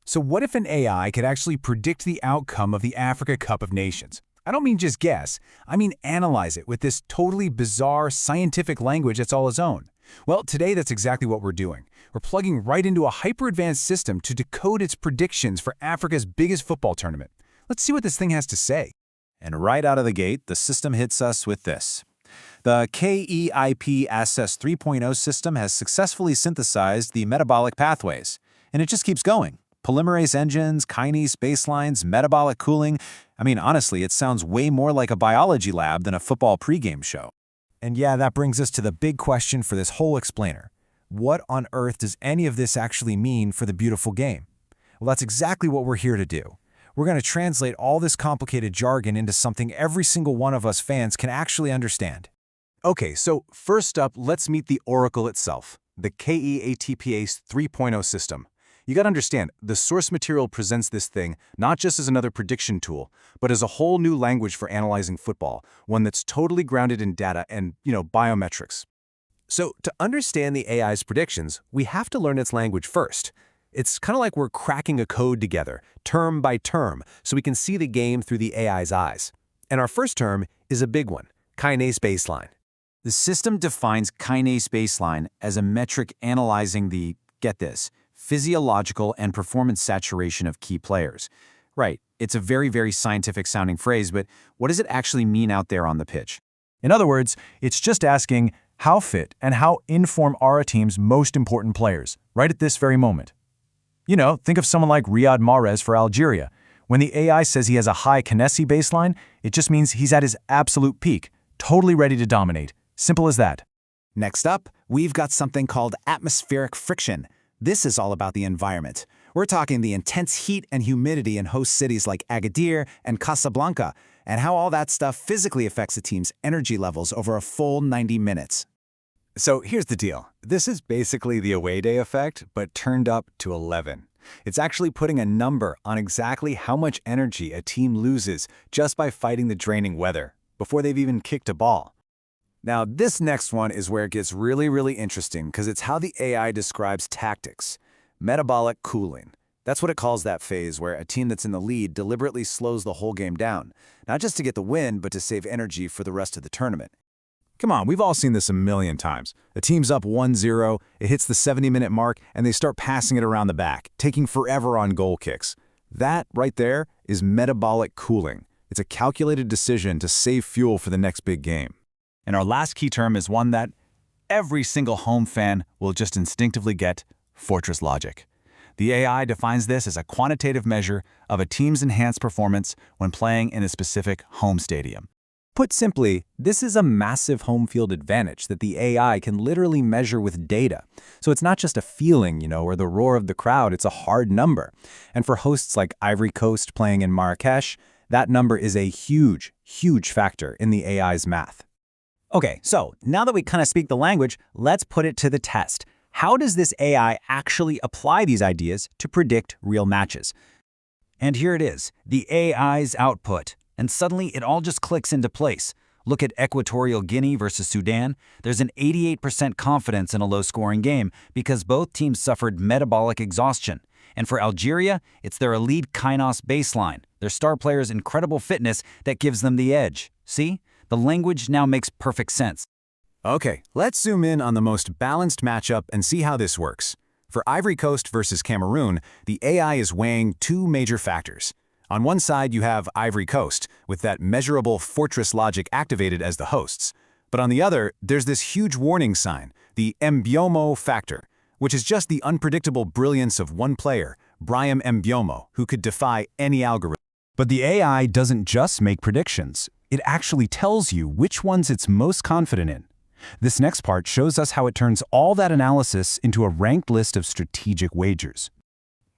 So what if an AI could actually predict the outcome of the Africa Cup of Nations? I don't mean just guess, I mean analyze it with this totally bizarre scientific language that's all its own. Well, today that's exactly what we're doing. We're plugging right into a hyper-advanced system to decode its predictions for Africa's biggest football tournament. Let's see what this thing has to say. And right out of the gate, the system hits us with this. The KEI-ATPase 3.0 system has successfully synthesized the metabolic pathways, and it just keeps going. Polymerase engines, kinase baselines, metabolic cooling. I mean, honestly, it sounds way more like a biology lab than a football pregame show. And yeah, that brings us to the big question for this whole explainer. What on earth does any of this actually mean for the beautiful game? Well, that's exactly what we're here to do. We're going to translate all this complicated jargon into something every single one of us fans can actually understand. Okay, so first up, let's meet the oracle itself, the KEI-ATPase 3.0 system. You gotta understand, the source material presents this thing not just as another prediction tool, but as a whole new language for analyzing football, one that's totally grounded in data and, biometrics. So to understand the AI's predictions, we have to learn its language first. It's kind of like we're cracking a code together, term by term, so we can see the game through the AI's eyes. And our first term is a big one, kinase baseline. The system defines kinase baseline as a metric analyzing the, get this, physiological and performance saturation of key players. Right, it's a very, very scientific-sounding phrase, but what does it actually mean out there on the pitch? In other words, it's just asking how fit and how in form are a team's most important players, right at this very moment. Think of someone like Riyad Mahrez for Algeria. When the AI says he has a high kinese baseline, it just means he's at his absolute peak, totally ready to dominate. Simple as that. Next up, we've got something called atmospheric friction. This is all about the environment. We're talking the intense heat and humidity in host cities like Agadir and Casablanca, and how all that stuff physically affects a team's energy levels over a full 90 minutes. So here's the deal. This is basically the away day effect, but turned up to 11. It's actually putting a number on exactly how much energy a team loses just by fighting the draining weather, before they've even kicked a ball. Now, this next one is where it gets really, really interesting because it's how the AI describes tactics. Metabolic cooling. That's what it calls that phase where a team that's in the lead deliberately slows the whole game down, not just to get the win, but to save energy for the rest of the tournament. Come on, we've all seen this a million times. A team's up 1-0, it hits the 70-minute mark, and they start passing it around the back, taking forever on goal kicks. That, right there, is metabolic cooling. It's a calculated decision to save fuel for the next big game. And our last key term is one that every single home fan will just instinctively get: fortress logic. The AI defines this as a quantitative measure of a team's enhanced performance when playing in a specific home stadium. Put simply, this is a massive home field advantage that the AI can literally measure with data. So it's not just a feeling, or the roar of the crowd, it's a hard number. And for hosts like Ivory Coast playing in Marrakesh, that number is a huge, huge factor in the AI's math. Okay, so now that we kind of speak the language, let's put it to the test. How does this AI actually apply these ideas to predict real matches? And here it is, the AI's output. And suddenly it all just clicks into place. Look at Equatorial Guinea versus Sudan. There's an 88% confidence in a low-scoring game because both teams suffered metabolic exhaustion. And for Algeria, it's their elite kinase baseline, their star players' incredible fitness that gives them the edge. See? The language now makes perfect sense. Okay, let's zoom in on the most balanced matchup and see how this works. For Ivory Coast versus Cameroon, the AI is weighing two major factors. On one side, you have Ivory Coast, with that measurable fortress logic activated as the hosts. But on the other, there's this huge warning sign, the Mbiomo factor, which is just the unpredictable brilliance of one player, Brahim Mbiomo, who could defy any algorithm. But the AI doesn't just make predictions. It actually tells you which ones it's most confident in. This next part shows us how it turns all that analysis into a ranked list of strategic wagers.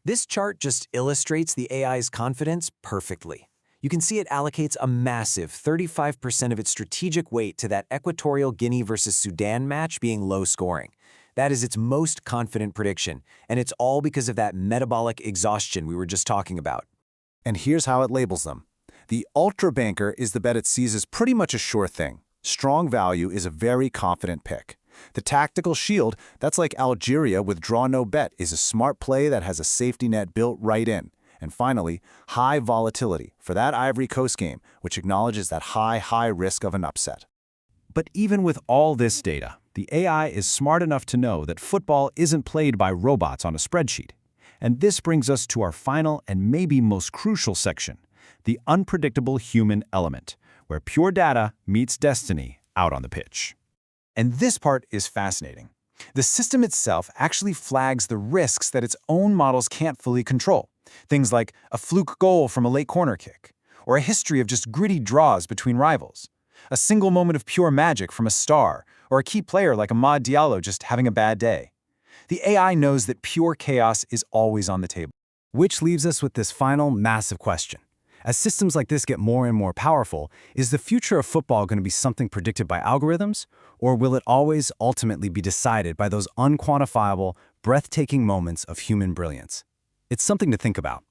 This chart just illustrates the AI's confidence perfectly. You can see it allocates a massive 35% of its strategic weight to that Equatorial Guinea versus Sudan match being low scoring. That is its most confident prediction, and it's all because of that metabolic exhaustion we were just talking about. And here's how it labels them. The ultra banker is the bet it sees as pretty much a sure thing. Strong value is a very confident pick. The tactical shield, that's like Algeria with draw no bet, is a smart play that has a safety net built right in. And finally, high volatility for that Ivory Coast game, which acknowledges that high risk of an upset. But even with all this data, the AI is smart enough to know that football isn't played by robots on a spreadsheet. And this brings us to our final and maybe most crucial section, the unpredictable human element, where pure data meets destiny out on the pitch. And this part is fascinating. The system itself actually flags the risks that its own models can't fully control. Things like a fluke goal from a late corner kick, or a history of just gritty draws between rivals, a single moment of pure magic from a star, or a key player like Amad Diallo just having a bad day. The AI knows that pure chaos is always on the table. Which leaves us with this final massive question. As systems like this get more and more powerful, is the future of football going to be something predicted by algorithms, or will it always ultimately be decided by those unquantifiable, breathtaking moments of human brilliance? It's something to think about.